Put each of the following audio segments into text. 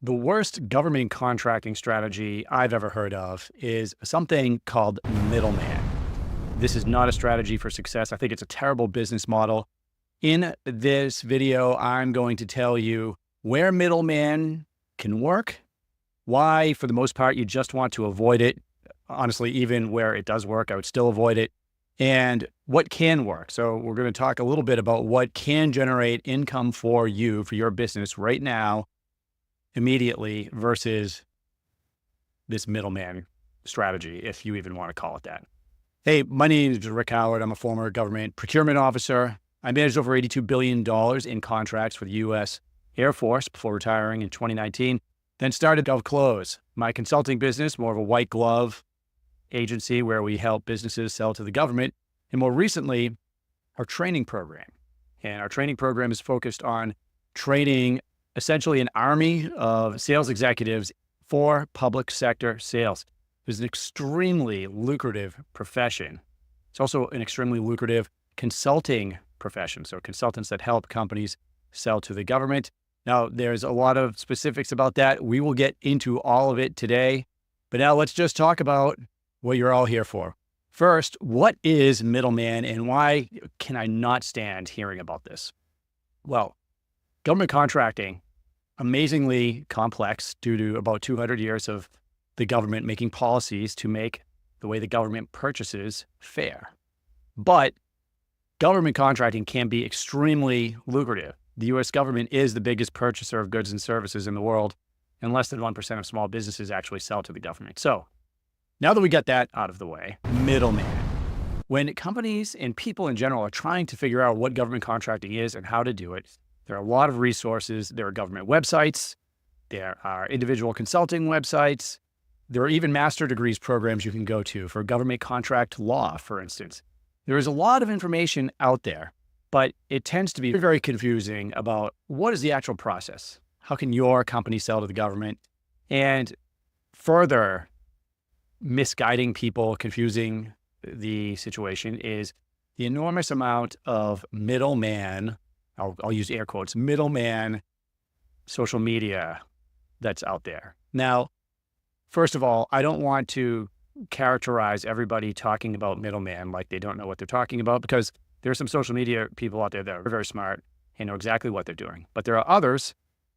The worst government contracting strategy I've ever heard of is something called middleman. This is not a strategy for success. I think it's a terrible business model. In this video, I'm going to tell you where middleman can work, why, for the most part, you just want to avoid it. Honestly, even where it does work, I would still avoid it, and what can work. So we're going to talk a little bit about what can generate income for you, for your business right now, immediately, versus this middleman strategy, if you even want to call it that. Hey, my name is Rick Howard. I'm a former government procurement officer. I managed over $82 billion in contracts for the U.S. Air Force before retiring in 2019, then started GovClose, my consulting business, more of a white glove agency where we help businesses sell to the government, and more recently, our training program. And our training program is focused on training essentially an army of sales executives for public sector sales. It's an extremely lucrative profession. It's also an extremely lucrative consulting profession. So consultants that help companies sell to the government. Now, there's a lot of specifics about that. We will get into all of it today. But now let's just talk about what you're all here for. First, what is middleman and why can I not stand hearing about this? Well, government contracting, amazingly complex due to about 200 years of the government making policies to make the way the government purchases fair. But government contracting can be extremely lucrative. The US government is the biggest purchaser of goods and services in the world, and less than 1% of small businesses actually sell to the government. So now that we got that out of the way, middleman. When companies and people in general are trying to figure out what government contracting is and how to do it, there are a lot of resources. There are government websites. There are individual consulting websites. There are even master degrees programs you can go to for government contract law, for instance. There is a lot of information out there, but it tends to be very confusing about what is the actual process? How can your company sell to the government? And further misguiding people, confusing the situation, is the enormous amount of middleman, I'll use air quotes, middleman social media that's out there. Now, first of all, I don't want to characterize everybody talking about middleman like they don't know what they're talking about, because there are some social media people out there that are very smart and know exactly what they're doing. But there are others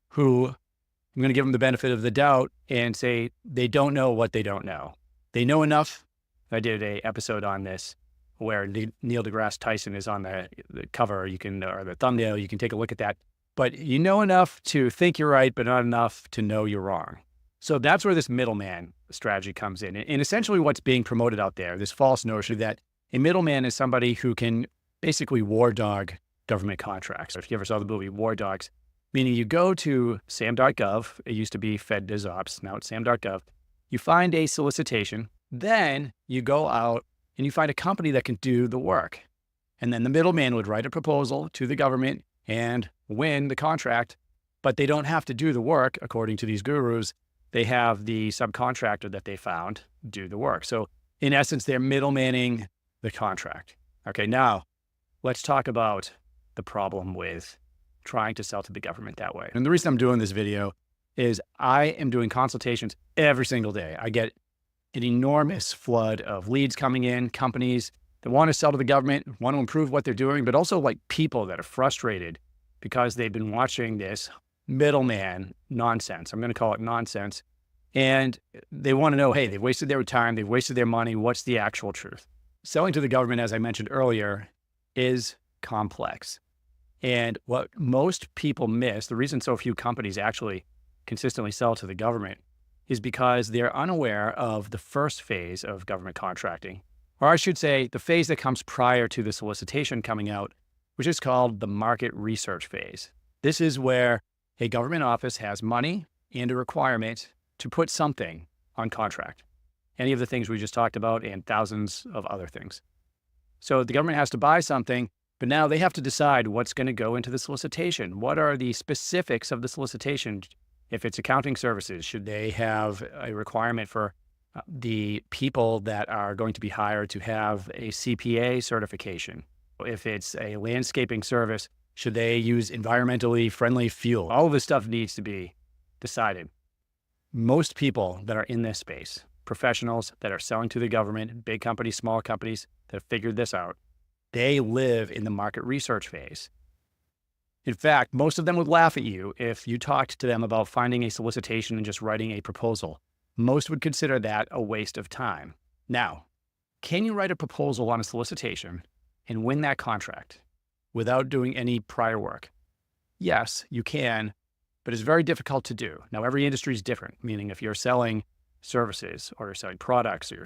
who I'm going to give them the benefit of the doubt and say they don't know what they don't know. They know enough. I did an episode on this where Neil deGrasse Tyson is on the cover, or the thumbnail, you can take a look at that. But you know enough to think you're right, but not enough to know you're wrong. So that's where this middleman strategy comes in. And essentially what's being promoted out there, this false notion that a middleman is somebody who can basically war dog government contracts. If you ever saw the movie War Dogs, meaning you go to sam.gov, it used to be FedDizOps, now it's sam.gov, you find a solicitation, then you go out and you find a company that can do the work. And then the middleman would write a proposal to the government and win the contract, but they don't have to do the work, according to these gurus. They have the subcontractor that they found do the work. So in essence, they're middlemaning the contract. Okay, now let's talk about the problem with trying to sell to the government that way. And the reason I'm doing this video is I am doing consultations every single day. I get an enormous flood of leads coming in, companies that want to sell to the government, want to improve what they're doing, but also like people that are frustrated because they've been watching this middleman nonsense. I'm going to call it nonsense. And they want to know, hey, they've wasted their time, they've wasted their money. What's the actual truth? Selling to the government, as I mentioned earlier, is complex. And what most people miss, the reason so few companies actually consistently sell to the government, is because they're unaware of the first phase of government contracting, or I should say the phase that comes prior to the solicitation coming out, which is called the market research phase. This is where a government office has money and a requirement to put something on contract. Any of the things we just talked about and thousands of other things. So the government has to buy something, but now they have to decide what's going to go into the solicitation. What are the specifics of the solicitation? If it's accounting services, should they have a requirement for the people that are going to be hired to have a CPA certification? If it's a landscaping service, should they use environmentally friendly fuel? All of this stuff needs to be decided most people that are in this space, professionals that are selling to the government, big companies, small companies that have figured this out, they live in the market research phase. In fact, most of them would laugh at you if you talked to them about finding a solicitation and just writing a proposal. Most would consider that a waste of time. Now, can you write a proposal on a solicitation and win that contract without doing any prior work? Yes, you can, but it's very difficult to do. Now, every industry is different, meaning if you're selling services or you're selling products or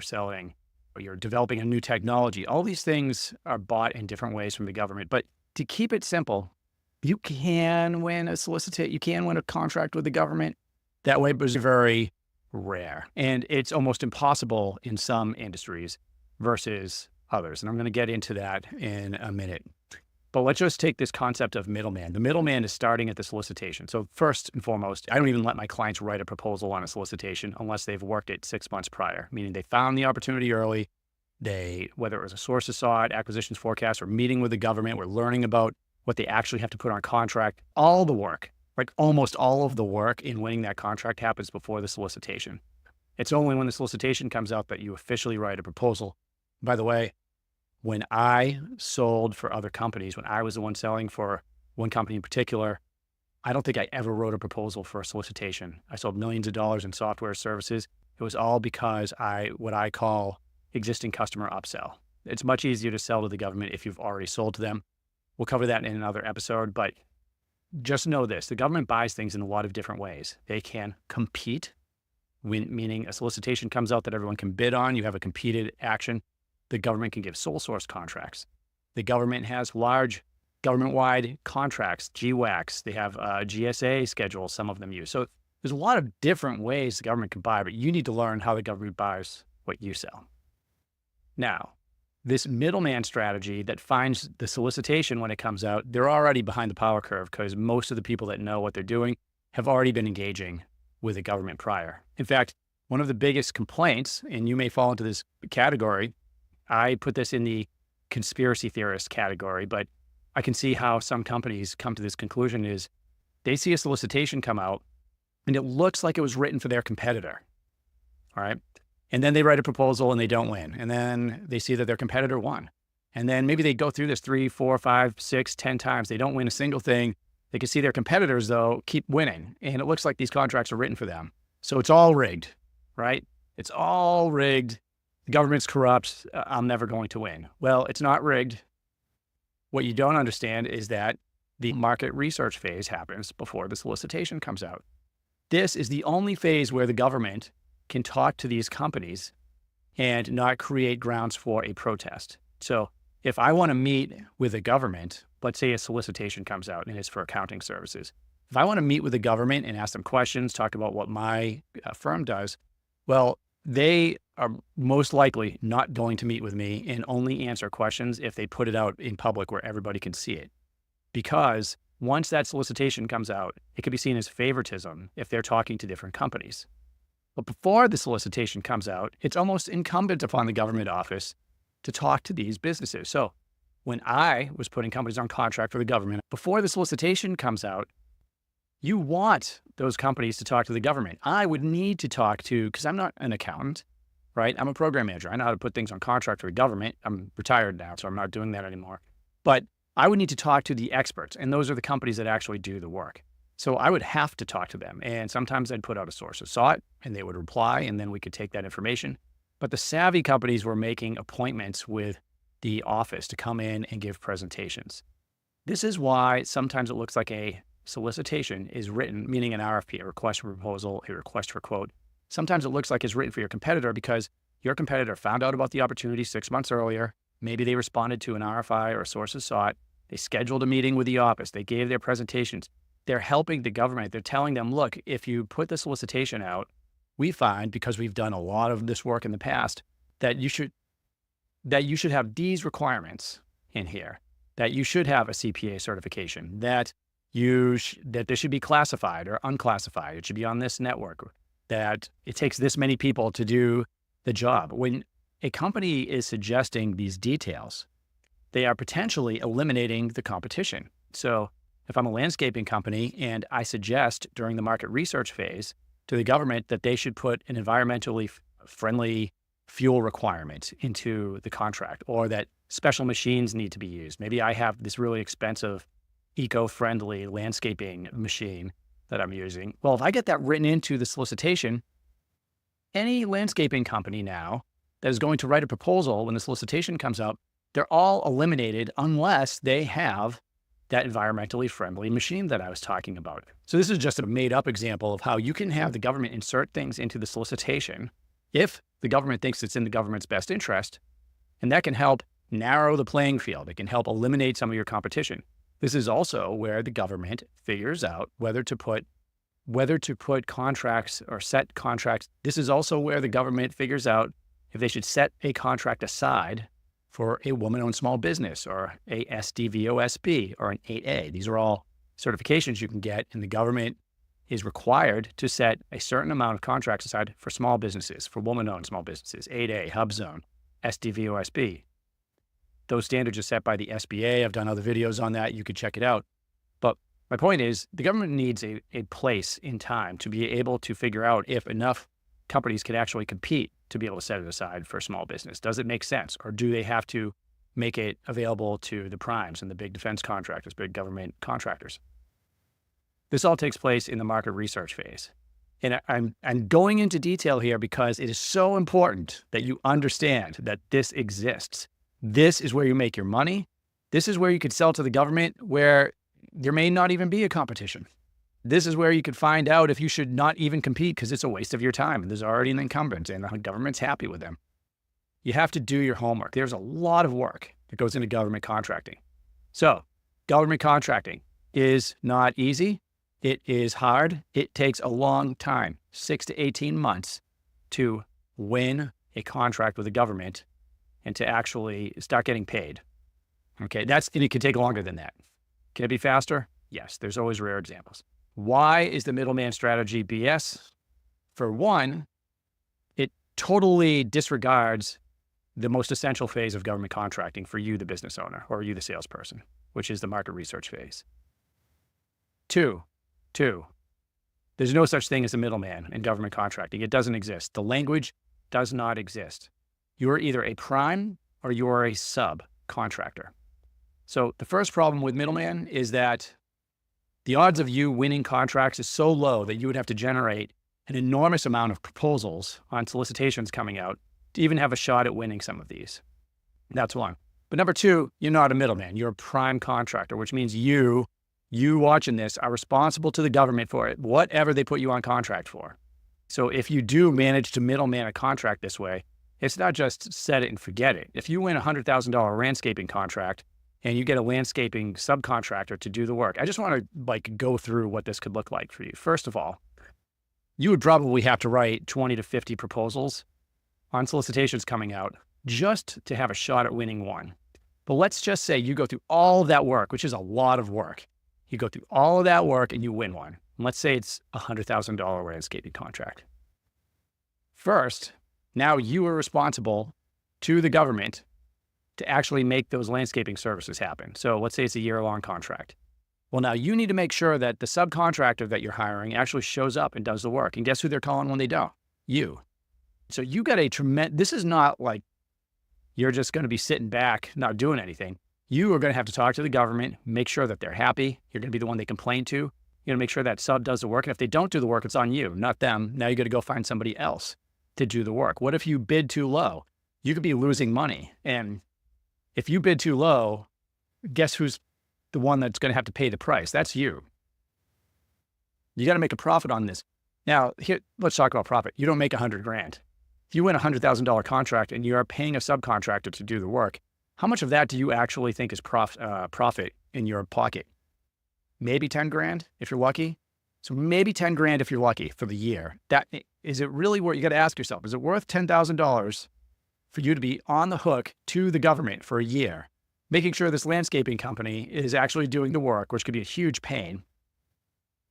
you're developing a new technology, all these things are bought in different ways from the government. But to keep it simple, you can win a contract with the government. That way, but it's very rare. And it's almost impossible in some industries versus others. And I'm going to get into that in a minute. But let's just take this concept of middleman. The middleman is starting at the solicitation. So first and foremost, I don't even let my clients write a proposal on a solicitation unless they've worked it 6 months prior, meaning they found the opportunity early. Whether it was a sources sought, acquisitions forecast, or meeting with the government, we're learning about what they actually have to put on contract. All the work, like almost all of the work in winning that contract happens before the solicitation. It's only when the solicitation comes out that you officially write a proposal. By the way, when I sold for other companies, when I was the one selling for one company in particular, I don't think I ever wrote a proposal for a solicitation. I sold millions of dollars in software services. It was all because what I call existing customer upsell. It's much easier to sell to the government if you've already sold to them. We'll cover that in another episode, but just know this, the government buys things in a lot of different ways. They can compete, meaning a solicitation comes out that everyone can bid on. You have a competed action. The government can give sole source contracts. The government has large government-wide contracts, GWACs. They have GSA schedules, some of them use. So there's a lot of different ways the government can buy, but you need to learn how the government buys what you sell. Now, this middleman strategy that finds the solicitation when it comes out, they're already behind the power curve because most of the people that know what they're doing have already been engaging with the government prior. In fact, one of the biggest complaints, and you may fall into this category, I put this in the conspiracy theorist category, but I can see how some companies come to this conclusion is they see a solicitation come out and it looks like it was written for their competitor, all right? And then they write a proposal and they don't win. And then they see that their competitor won. And then maybe they go through this 3, 4, 5, 6, 10 times. They don't win a single thing. They can see their competitors, though, keep winning. And it looks like these contracts are written for them. So it's all rigged, right? It's all rigged. The government's corrupt. I'm never going to win. Well, it's not rigged. What you don't understand is that the market research phase happens before the solicitation comes out. This is the only phase where the government can talk to these companies and not create grounds for a protest. So if I want to meet with the government, let's say a solicitation comes out and it's for accounting services. If I want to meet with the government and ask them questions, talk about what my firm does, well, they are most likely not going to meet with me and only answer questions if they put it out in public where everybody can see it. Because once that solicitation comes out, it could be seen as favoritism if they're talking to different companies. But before the solicitation comes out, it's almost incumbent upon the government office to talk to these businesses. So when I was putting companies on contract for the government, before the solicitation comes out, you want those companies to talk to the government. I would need to talk to, because I'm not an accountant, right? I'm a program manager. I know how to put things on contract for the government. I'm retired now, so I'm not doing that anymore. But I would need to talk to the experts, and those are the companies that actually do the work. So I would have to talk to them. And sometimes I'd put out a sources sought and they would reply and then we could take that information. But the savvy companies were making appointments with the office to come in and give presentations. This is why sometimes it looks like a solicitation is written, meaning an RFP, a request for proposal, a request for quote. Sometimes it looks like it's written for your competitor because your competitor found out about the opportunity 6 months earlier. Maybe they responded to an RFI or a sources sought. They scheduled a meeting with the office. They gave their presentations. They're helping the government. They're telling them, look, if you put the solicitation out, we find, because we've done a lot of this work in the past, that you should have these requirements in here, that you should have a CPA certification, that this should be classified or unclassified. It should be on this network, that it takes this many people to do the job. When a company is suggesting these details, they are potentially eliminating the competition. So if I'm a landscaping company and I suggest during the market research phase to the government that they should put an environmentally friendly fuel requirement into the contract, or that special machines need to be used. Maybe I have this really expensive eco-friendly landscaping machine that I'm using. Well, if I get that written into the solicitation, any landscaping company now that is going to write a proposal when the solicitation comes up, they're all eliminated unless they have that environmentally friendly machine that I was talking about. So this is just a made up example of how you can have the government insert things into the solicitation if the government thinks it's in the government's best interest, and that can help narrow the playing field. It can help eliminate some of your competition. This is also where the government figures out whether to put contracts or set contracts. This is also where the government figures out if they should set a contract aside for a woman-owned small business or a SDVOSB or an 8A. These are all certifications you can get, and the government is required to set a certain amount of contracts aside for small businesses, for woman-owned small businesses, 8A, HubZone, SDVOSB. Those standards are set by the SBA. I've done other videos on that. You could check it out. But my point is the government needs a place in time to be able to figure out if enough companies can actually compete to be able to set it aside for small business. Does it make sense? Or do they have to make it available to the primes and the big defense contractors, big government contractors? This all takes place in the market research phase. And I'm going into detail here because it is so important that you understand that this exists. This is where you make your money. This is where you could sell to the government where there may not even be a competition. This is where you could find out if you should not even compete because it's a waste of your time and there's already an incumbent and the government's happy with them. You have to do your homework. There's a lot of work that goes into government contracting. So government contracting is not easy. It is hard. It takes a long time, 6 to 18 months to win a contract with the government and to actually start getting paid. Okay, and it can take longer than that. Can it be faster? Yes, there's always rare examples. Why is the middleman strategy BS? For one, it totally disregards the most essential phase of government contracting for you, the business owner, or you, the salesperson, which is the market research phase. Two, there's no such thing as a middleman in government contracting. It doesn't exist. The language does not exist. You're either a prime or you are a subcontractor. So the first problem with middleman is that the odds of you winning contracts is so low that you would have to generate an enormous amount of proposals on solicitations coming out to even have a shot at winning some of these. That's one. But number two, you're not a middleman. You're a prime contractor, which means you watching this are responsible to the government for it, whatever they put you on contract for. So if you do manage to middleman a contract this way, it's not just set it and forget it. If you win a $100,000 landscaping contract and you get a landscaping subcontractor to do the work, I just want to go through what this could look like for you. First of all, you would probably have to write 20 to 50 proposals on solicitations coming out just to have a shot at winning one. But let's just say you go through all of that work, which is a lot of work. You go through all of that work and you win one. And let's say it's a $100,000 landscaping contract. First, now you are responsible to the government to actually make those landscaping services happen. So let's say it's a year-long contract. Well, now you need to make sure that the subcontractor that you're hiring actually shows up and does the work. And guess who they're calling when they don't? You. So you got a tremendous, this is not like you're just going to be sitting back, not doing anything. You are going to have to talk to the government, make sure that they're happy. You're going to be the one they complain to. You're going to make sure that sub does the work. And if they don't do the work, it's on you, not them. Now you got to go find somebody else to do the work. What if you bid too low? You could be losing money. And if you bid too low, guess who's the one that's going to have to pay the price? That's you. You got to make a profit on this. Now, here, let's talk about profit. You don't make $100,000. If you win a $100,000 contract and you are paying a subcontractor to do the work, how much of that do you actually think is profit in your pocket? Maybe 10 grand if you're lucky. So maybe 10 grand if you're lucky for the year. Is it really worth, you got to ask yourself, is it worth $10,000 for you to be on the hook to the government for a year, making sure this landscaping company is actually doing the work, which could be a huge pain,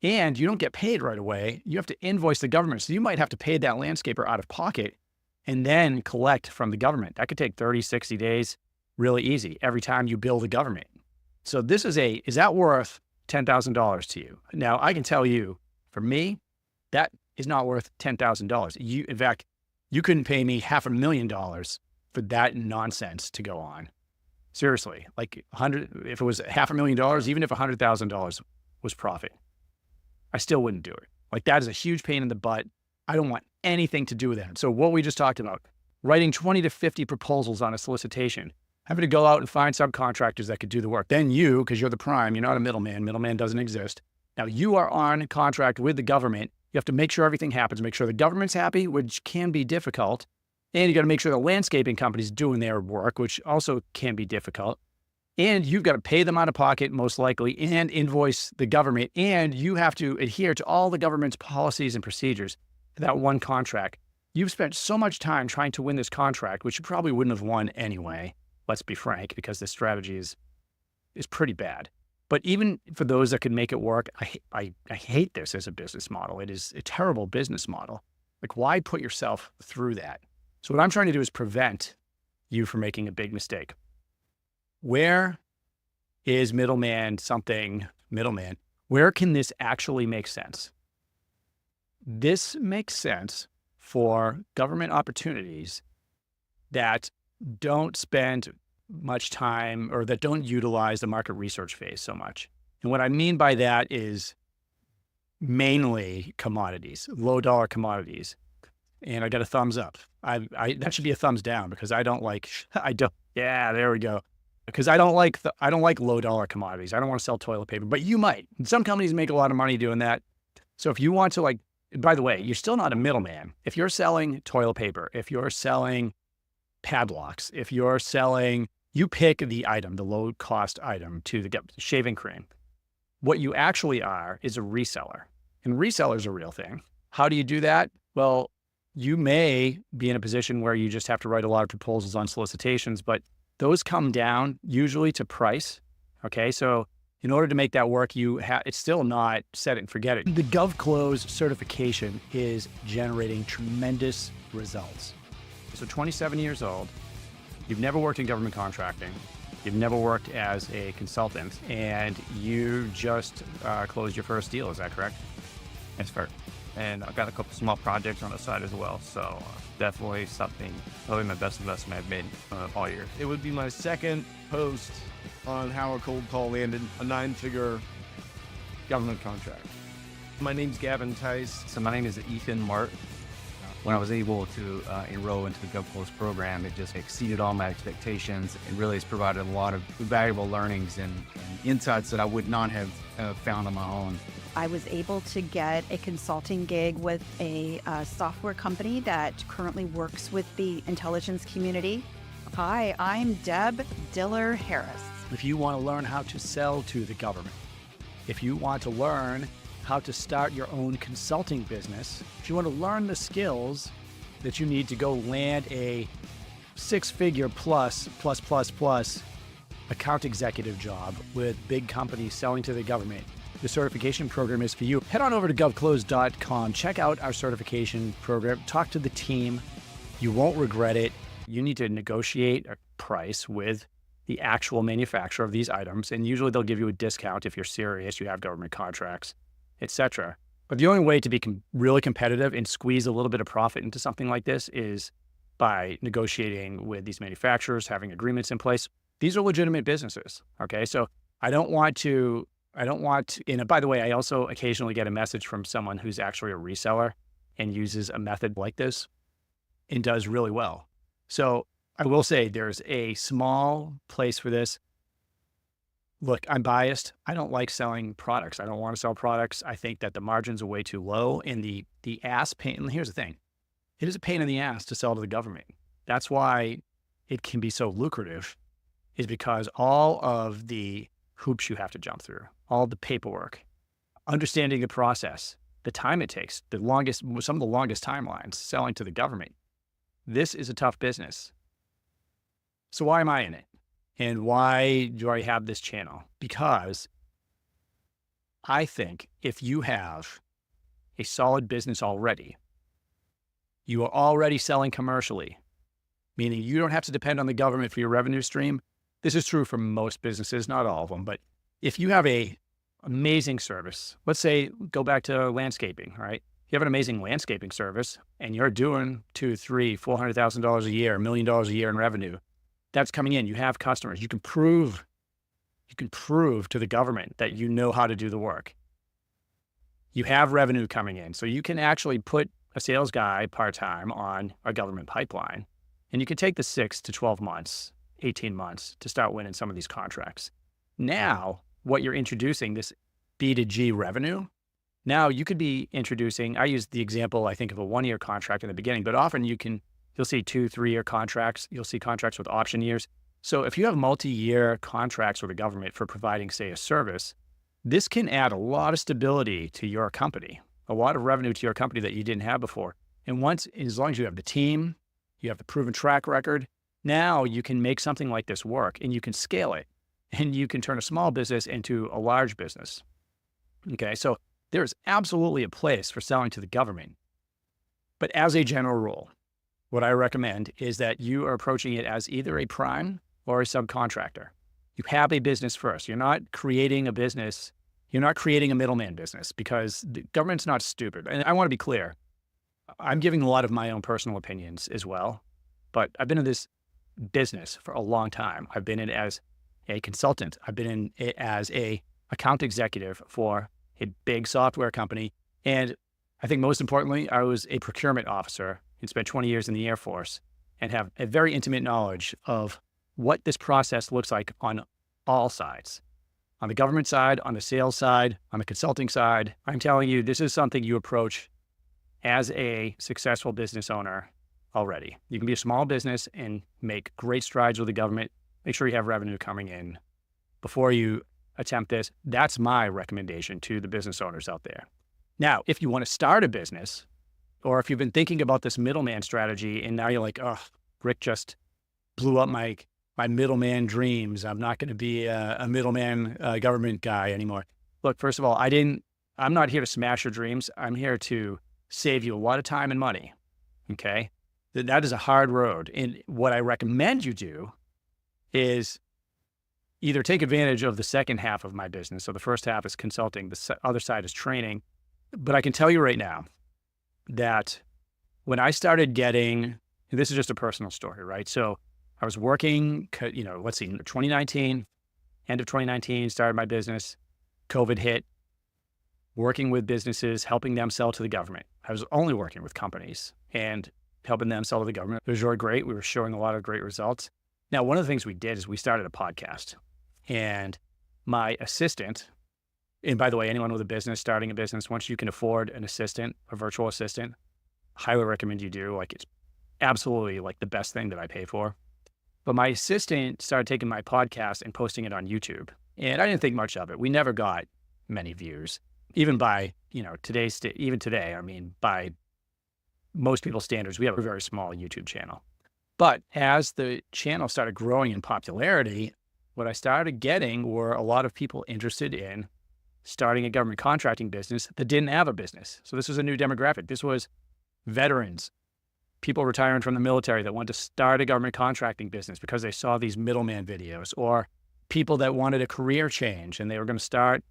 and you don't get paid right away? You have to invoice the government. So you might have to pay that landscaper out of pocket and then collect from the government. That could take 30, 60 days, really easy, every time you bill the government. So is that worth $10,000 to you. Now, I can tell you, for me, that is not worth $10,000. In fact, you couldn't pay me $500,000 for that nonsense to go on. Seriously, like if it was $500,000, even if $100,000 was profit, I still wouldn't do it. Like, that is a huge pain in the butt. I don't want anything to do with that. So what we just talked about, writing 20 to 50 proposals on a solicitation, having to go out and find subcontractors that could do the work. Then you, because you're the prime, you're not a middleman. Middleman doesn't exist. Now you are on contract with the government. You have to make sure everything happens, make sure the government's happy, which can be difficult. And you got to make sure the landscaping company's doing their work, which also can be difficult. And you've got to pay them out of pocket, most likely, and invoice the government. And you have to adhere to all the government's policies and procedures for that one contract. You've spent so much time trying to win this contract, which you probably wouldn't have won anyway. Let's be frank, because this strategy is pretty bad. But even for those that can make it work, I hate this as a business model. It is a terrible business model. Like, why put yourself through that? So what I'm trying to do is prevent you from making a big mistake. Where is middleman? Where can this actually make sense? This makes sense for government opportunities that don't spend much time or that don't utilize the market research phase so much. And what I mean by that is mainly commodities, low dollar commodities. And I got a thumbs up. That should be a thumbs down, because yeah, there we go. Because I don't like low dollar commodities. I don't want to sell toilet paper, but you might. And some companies make a lot of money doing that. So if you want to, by the way, you're still not a middleman. If you're selling toilet paper, if you're selling padlocks, if you're selling, you pick the item, the low cost item to the shaving cream. What you actually are is a reseller. And resellers are a real thing. How do you do that? Well, you may be in a position where you just have to write a lot of proposals on solicitations, but those come down usually to price. Okay, so in order to make that work, it's still not set it and forget it. The GovClose certification is generating tremendous results. So 27 years old, you've never worked in government contracting, you've never worked as a consultant, and you just closed your first deal, is that correct? That's fair. And I've got a couple small projects on the side as well. So definitely probably my best investment I've made all year. It would be my second post on how a cold call landed a 9-figure government contract. My name's Gavin Tice. So my name is Ethan Mart. When I was able to enroll into the GovClose program, it just exceeded all my expectations and really has provided a lot of valuable learnings and insights that I would not have found on my own. I was able to get a consulting gig with a software company that currently works with the intelligence community. Hi, I'm Deb Diller Harris. If you want to learn how to sell to the government, if you want to learn how to start your own consulting business, if you want to learn the skills that you need to go land a 6-figure plus account executive job with big companies selling to the government, the certification program is for you. Head on over to govclose.com. Check out our certification program. Talk to the team. You won't regret it. You need to negotiate a price with the actual manufacturer of these items, and usually they'll give you a discount if you're serious, you have government contracts, etc. But the only way to be really competitive and squeeze a little bit of profit into something like this is by negotiating with these manufacturers, having agreements in place. These are legitimate businesses, okay? So I don't want to, and by the way, I also occasionally get a message from someone who's actually a reseller and uses a method like this and does really well. So I will say there's a small place for this. Look, I'm biased. I don't like selling products. I don't want to sell products. I think that the margins are way too low, and the ass pain. And here's the thing. It is a pain in the ass to sell to the government. That's why it can be so lucrative, is because all of the hoops you have to jump through, all the paperwork, understanding the process, the time it takes, some of the longest timelines selling to the government. This is a tough business. So why am I in it? And why do I have this channel? Because I think if you have a solid business already, you are already selling commercially, meaning you don't have to depend on the government for your revenue stream. This is true for most businesses, not all of them, but if you have a amazing service. Let's say, go back to landscaping, right? You have an amazing landscaping service and you're doing $200,000, $300,000, $400,000 a year, $1 million a year in revenue. That's coming in. You have customers. You can prove to the government that you know how to do the work. You have revenue coming in. So you can actually put a sales guy part-time on a government pipeline, and you can take the 6 to 12 months, 18 months to start winning some of these contracts. Now, what you're introducing, this B2G revenue, now you could be introducing, I use the example, I think, of a 1-year contract in the beginning, but often you'll see 2, 3-year contracts. You'll see contracts with option years. So if you have multi-year contracts with the government for providing, say, a service, this can add a lot of stability to your company, a lot of revenue to your company that you didn't have before. And as long as you have the team, you have the proven track record, now you can make something like this work and you can scale it and you can turn a small business into a large business. Okay, so there's absolutely a place for selling to the government. But as a general rule, what I recommend is that you are approaching it as either a prime or a subcontractor. You have a business first. You're not creating a business. You're not creating a middleman business, because the government's not stupid. And I want to be clear. I'm giving a lot of my own personal opinions as well, but I've been in this business for a long time. I've been in it as a consultant. I've been in it as a account executive for a big software company. And I think most importantly, I was a procurement officer and spent 20 years in the Air Force and have a very intimate knowledge of what this process looks like on all sides. On the government side, on the sales side, on the consulting side. I'm telling you, this is something you approach as a successful business owner already. You can be a small business and make great strides with the government. Make sure you have revenue coming in before you attempt this. That's my recommendation to the business owners out there. Now, if you want to start a business, or if you've been thinking about this middleman strategy and now you're like, oh, Rick just blew up my middleman dreams. I'm not going to be a middleman government guy anymore. Look, first of all, I'm not here to smash your dreams. I'm here to save you a lot of time and money. Okay. That is a hard road. And what I recommend you do is either take advantage of the second half of my business. So the first half is consulting. The other side is training. But I can tell you right now that when I started getting, this is just a personal story, right? So I was working, 2019, end of 2019, started my business. COVID hit, working with businesses, helping them sell to the government. I was only working with companies and helping them sell to the government. It was really great. We were showing a lot of great results. Now, one of the things we did is we started a podcast. And my assistant, and by the way, anyone with a business, starting a business, once you can afford an assistant, a virtual assistant, highly recommend you do. Like, it's absolutely like the best thing that I pay for. But my assistant started taking my podcast and posting it on YouTube. And I didn't think much of it. We never got many views, even by, even today, I mean, by most people's standards, we have a very small YouTube channel. But as the channel started growing in popularity, what I started getting were a lot of people interested in starting a government contracting business that didn't have a business. So this was a new demographic. This was veterans, people retiring from the military that wanted to start a government contracting business because they saw these middleman videos, or people that wanted a career change and they were going to start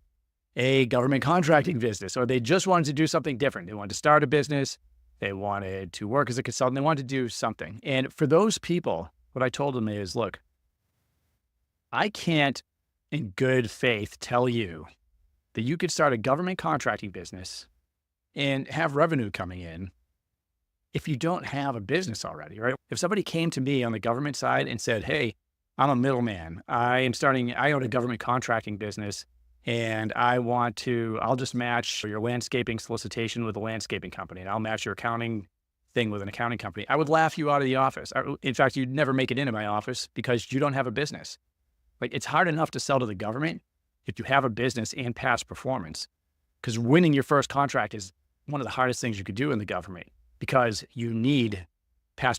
a government contracting business, or they just wanted to do something different. They wanted to start a business. They wanted to work as a consultant. They wanted to do something. And for those people, what I told them is, look, I can't in good faith tell you that you could start a government contracting business and have revenue coming in if you don't have a business already, right? If somebody came to me on the government side and said, hey, I'm a middleman. I own a government contracting business and I'll just match your landscaping solicitation with a landscaping company, and I'll match your accounting thing with an accounting company. I would laugh you out of the office. In fact, you'd never make it into my office because you don't have a business. Like, it's hard enough to sell to the government if you have a business and past performance, because winning your first contract is one of the hardest things you could do in the government, because you need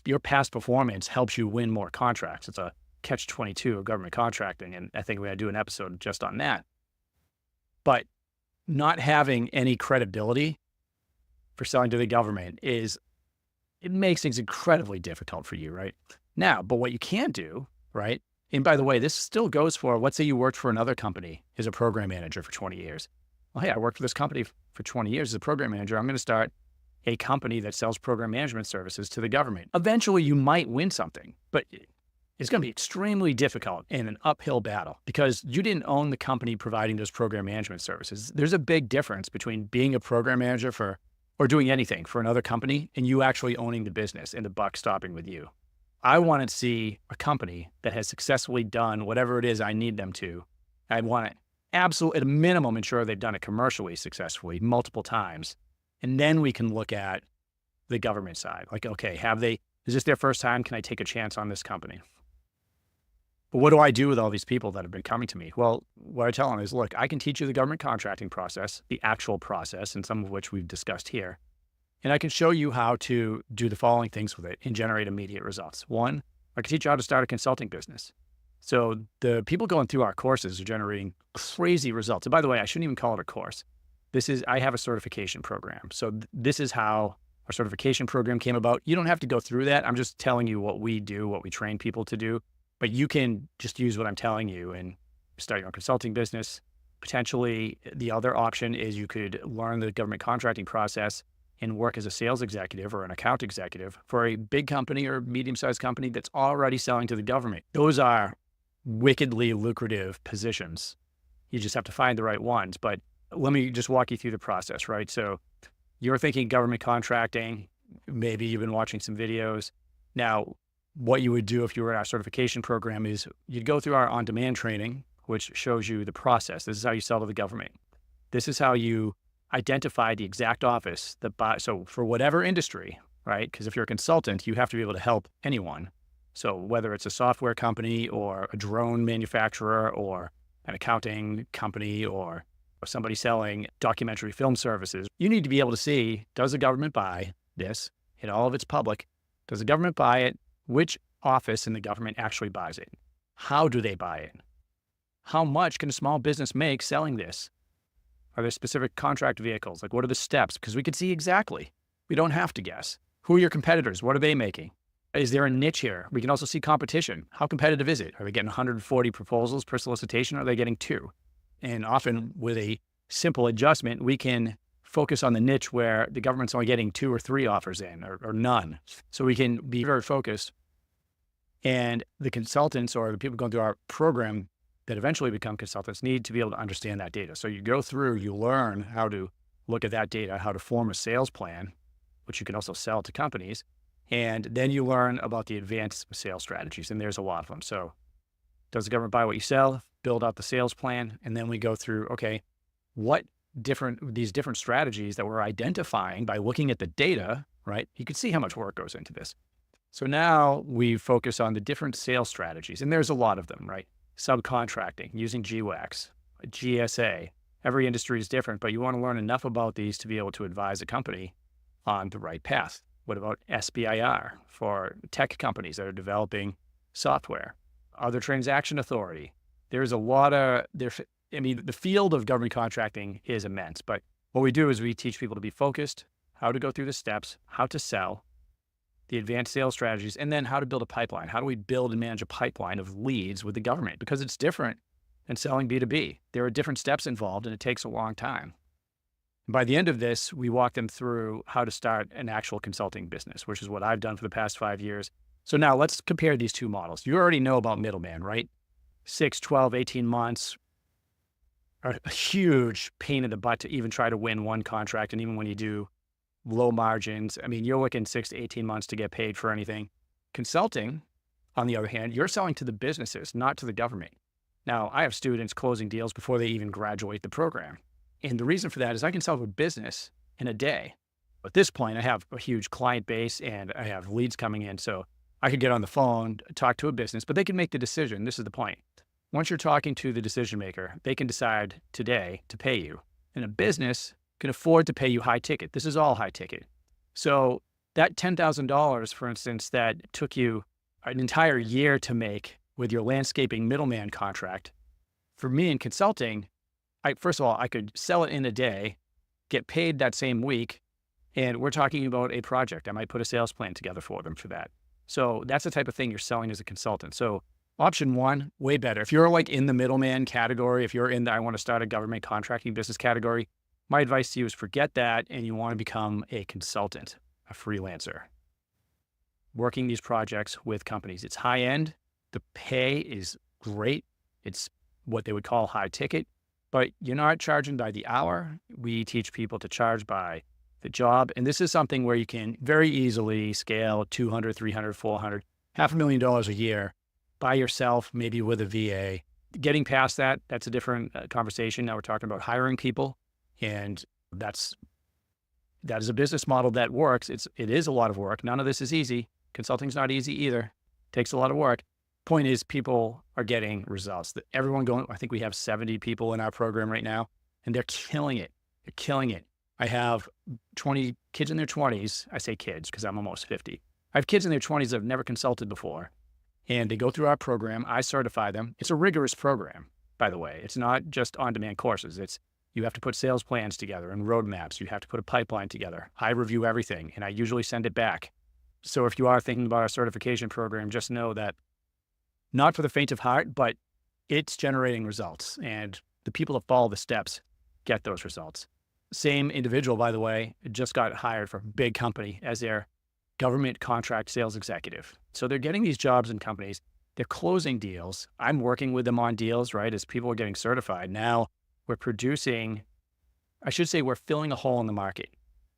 your past performance helps you win more contracts. It's a catch-22 of government contracting. And I think we're going to do an episode just on that. But not having any credibility for selling to the government it makes things incredibly difficult for you, right? Now, but what you can do, right, And by the way, this still goes for, let's say you worked for another company as a program manager for 20 years. Well, hey, I worked for this company for 20 years as a program manager. I'm going to start a company that sells program management services to the government. Eventually, you might win something, but it's going to be extremely difficult and an uphill battle because you didn't own the company providing those program management services. There's a big difference between being a program manager for, or doing anything for another company and you actually owning the business and the buck stopping with you. I want to see a company that has successfully done whatever it is I need them to. I want to absolutely, at a minimum, ensure they've done it commercially successfully multiple times. And then we can look at the government side. Like, okay, is this their first time? Can I take a chance on this company? But what do I do with all these people that have been coming to me? Well, what I tell them is, look, I can teach you the government contracting process, the actual process, and some of which we've discussed here. And I can show you how to do the following things with it and generate immediate results. One, I can teach you how to start a consulting business. So the people going through our courses are generating crazy results. And by the way, I shouldn't even call it a course. I have a certification program. So this is how our certification program came about. You don't have to go through that. I'm just telling you what we do, what we train people to do. But you can just use what I'm telling you and start your own consulting business. Potentially, the other option is you could learn the government contracting process and work as a sales executive or an account executive for a big company or medium-sized company that's already selling to the government. Those are wickedly lucrative positions. You just have to find the right ones. But let me just walk you through the process, right? So you're thinking government contracting, maybe you've been watching some videos. Now, what you would do if you were in our certification program is you'd go through our on-demand training, which shows you the process. This is how you sell to the government. This is how you identify the exact office that buys. So for whatever industry, right? Because if you're a consultant, you have to be able to help anyone. So whether it's a software company or a drone manufacturer or an accounting company or somebody selling documentary film services, you need to be able to see, does the government buy this? In all of its public, does the government buy it? Which office in the government actually buys it? How do they buy it? How much can a small business make selling this? Are there specific contract vehicles? Like, what are the steps? Because we could see exactly. We don't have to guess. Who are your competitors? What are they making? Is there a niche here? We can also see competition. How competitive is it? Are they getting 140 proposals per solicitation? Or are they getting 2? And often with a simple adjustment, we can focus on the niche where the government's only getting 2 or 3 offers in or none. So we can be very focused. And the consultants or the people going through our program that eventually become consultants need to be able to understand that data. So you go through, you learn how to look at that data, how to form a sales plan, which you can also sell to companies. And then you learn about the advanced sales strategies. And there's a lot of them. So does the government buy what you sell? Build out the sales plan. And then we go through, okay, these different strategies that we're identifying by looking at the data, right? You can see how much work goes into this. So now we focus on the different sales strategies, and there's a lot of them, right? Subcontracting, using GWAX, GSA. Every industry is different, but you want to learn enough about these to be able to advise a company on the right path. What about SBIR for tech companies that are developing software? Other transaction authority. There's a lot of, the field of government contracting is immense, but what we do is we teach people to be focused, how to go through the steps, how to sell, the advanced sales strategies, and then how to build a pipeline. How do we build and manage a pipeline of leads with the government? Because it's different than selling B2B. There are different steps involved and it takes a long time. And by the end of this, we walk them through how to start an actual consulting business, which is what I've done for the past 5 years. So now let's compare these two models. You already know about middleman, right? 6, 12, 18 months are a huge pain in the butt to even try to win one contract. And even when you do, low margins. I mean, you're looking 6 to 18 months to get paid for anything. Consulting, on the other hand, you're selling to the businesses, not to the government. Now, I have students closing deals before they even graduate the program. And the reason for that is I can sell to a business in a day. At this point, I have a huge client base and I have leads coming in. So I could get on the phone, talk to a business, but they can make the decision. This is the point. Once you're talking to the decision maker, they can decide today to pay you. And a business can afford to pay you high ticket. This is all high ticket. So that $10,000, for instance, that took you an entire year to make with your landscaping middleman contract, for me in consulting, first of all, I could sell it in a day, get paid that same week, and we're talking about a project. I might put a sales plan together for them for that. So that's the type of thing you're selling as a consultant. So Option one, way better. If you're like in the middleman category, if you're in the I want to start a government contracting business category, my advice to you is forget that and you want to become a consultant, a freelancer, working these projects with companies. It's high end. The pay is great. It's what they would call high ticket, but you're not charging by the hour. We teach people to charge by the job. And this is something where you can very easily scale 200, 300, 400, $500,000 a year by yourself, maybe with a VA. Getting past that, that's a different conversation. Now we're talking about hiring people, and that is a business model that works. It is a lot of work. None of this is easy. Consulting's not easy either. It takes a lot of work. Point is, people are getting results. Everyone going, I think we have 70 people in our program right now, and they're killing it. They're killing it. I have 20 kids in their 20s. I say kids because I'm almost 50. I have kids in their 20s that have never consulted before, and they go through our program. I certify them. It's a rigorous program, by the way. It's not just on-demand courses. You have to put sales plans together and roadmaps. You have to put a pipeline together. I review everything, and I usually send it back. So if you are thinking about our certification program, just know that not for the faint of heart, but it's generating results. And the people that follow the steps get those results. Same individual, by the way, just got hired for a big company as their government contract sales executive. So they're getting these jobs in companies. They're closing deals. I'm working with them on deals, right? As people are getting certified. Now we're producing, I should say we're filling a hole in the market.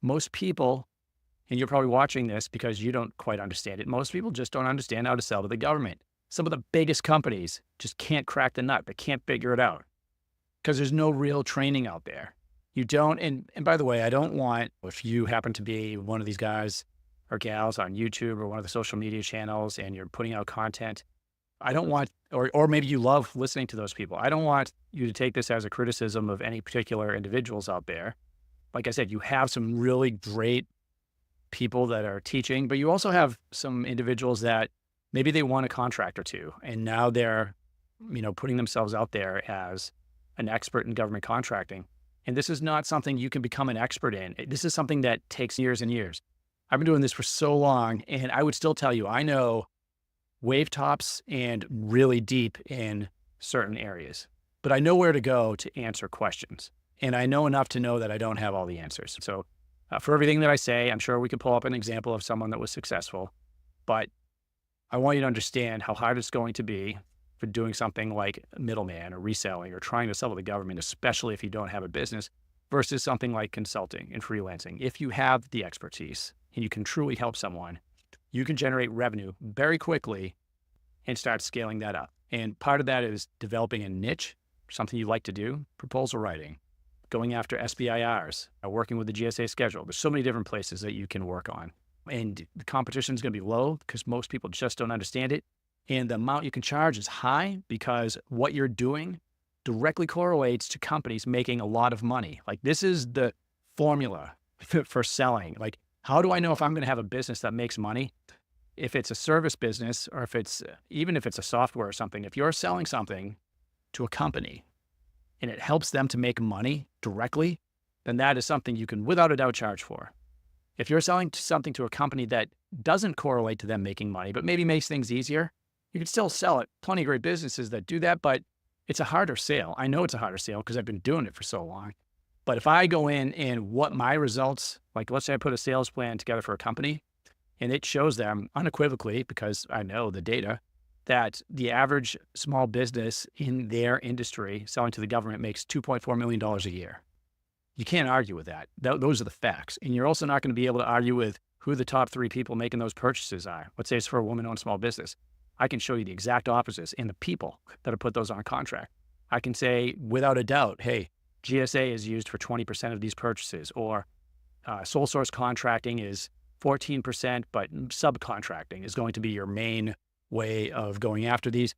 Most people, and you're probably watching this because you don't quite understand it, most people just don't understand how to sell to the government. Some of the biggest companies just can't crack the nut. They can't figure it out because there's no real training out there. You don't, and by the way, I don't want, if you happen to be one of these guys or gals on YouTube or one of the social media channels and you're putting out content, I don't want, or maybe you love listening to those people. I don't want you to take this as a criticism of any particular individuals out there. Like I said, you have some really great people that are teaching, but you also have some individuals that maybe they won a contract or two, and now they're, putting themselves out there as an expert in government contracting. And this is not something you can become an expert in. This is something that takes years and years. I've been doing this for so long, and I would still tell you, I know wave tops and really deep in certain areas, but I know where to go to answer questions. And I know enough to know that I don't have all the answers. So for everything that I say, I'm sure we could pull up an example of someone that was successful, but I want you to understand how hard it's going to be for doing something like middleman or reselling or trying to sell to the government, especially if you don't have a business, versus something like consulting and freelancing. If you have the expertise and you can truly help someone, you can generate revenue very quickly and start scaling that up. And part of that is developing a niche, something you like to do, proposal writing, going after SBIRs, working with the GSA schedule. There's so many different places that you can work on. And the competition is going to be low because most people just don't understand it. And the amount you can charge is high because what you're doing directly correlates to companies making a lot of money. Like, this is the formula for selling. Like, how do I know if I'm going to have a business that makes money? If it's a service business, or even if it's a software or something, if you're selling something to a company and it helps them to make money directly, then that is something you can without a doubt charge for. If you're selling something to a company that doesn't correlate to them making money, but maybe makes things easier, you can still sell it. Plenty of great businesses that do that, but it's a harder sale. I know it's a harder sale because I've been doing it for so long. But if I go in and what my results, like let's say I put a sales plan together for a company and it shows them unequivocally, because I know the data, that the average small business in their industry selling to the government makes $2.4 million a year. You can't argue with that. Those are the facts. And you're also not going to be able to argue with who the top 3 people making those purchases are. Let's say it's for a woman-owned small business. I can show you the exact opposites in the people that have put those on contract. I can say without a doubt, hey, GSA is used for 20% of these purchases, or sole source contracting is 14%, but subcontracting is going to be your main way of going after these.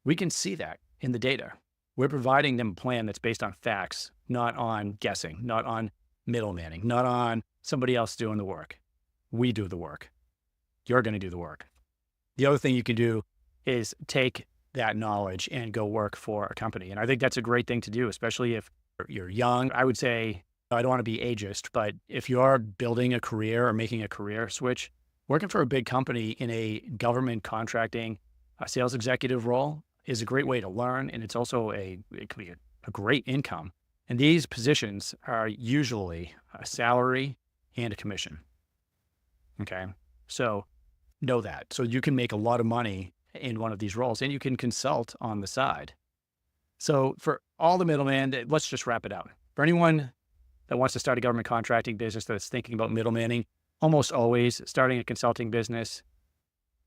We can see that in the data. We're providing them a plan that's based on facts, not on guessing, not on middlemaning, not on somebody else doing the work. We do the work. You're going to do the work. The other thing you can do is take that knowledge and go work for a company. And I think that's a great thing to do, especially if you're young. I would say, I don't want to be ageist, but if you're building a career or making a career switch, working for a big company in a government contracting A sales executive role is a great way to learn, and it's also it can be a great income. And these positions are usually a salary and a commission. Okay. So know that. So you can make a lot of money in one of these roles, and you can consult on the side. So for all the middlemen, let's just wrap it out. For anyone that wants to start a government contracting business that's thinking about middlemaning, almost always starting a consulting business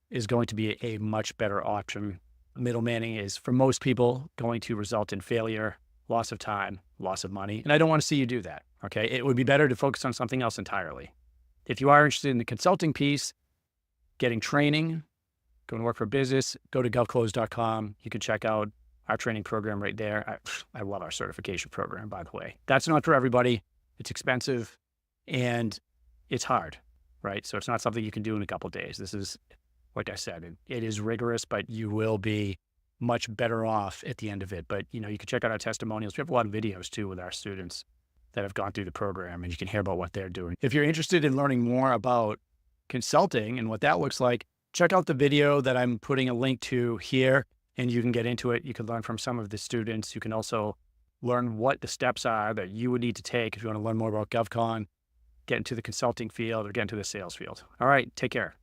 is going to be a much better option. Middlemaning is, for most people, going to result in failure, loss of time, loss of money. And I don't want to see you do that. Okay. It would be better to focus on something else entirely. If you are interested in the consulting piece, getting training, going to work for a business, go to govclose.com. You can check out our training program right there. I love our certification program, by the way. That's not for everybody. It's expensive and it's hard, right? So it's not something you can do in a couple of days. This is, like I said, it is rigorous, but you will be much better off at the end of it. But, you can check out our testimonials. We have a lot of videos too with our students that have gone through the program, and you can hear about what they're doing. If you're interested in learning more about consulting and what that looks like, check out the video that I'm putting a link to here, and you can get into it. You can learn from some of the students. You can also learn what the steps are that you would need to take if you want to learn more about GovCon, get into the consulting field, or get into the sales field. All right, take care.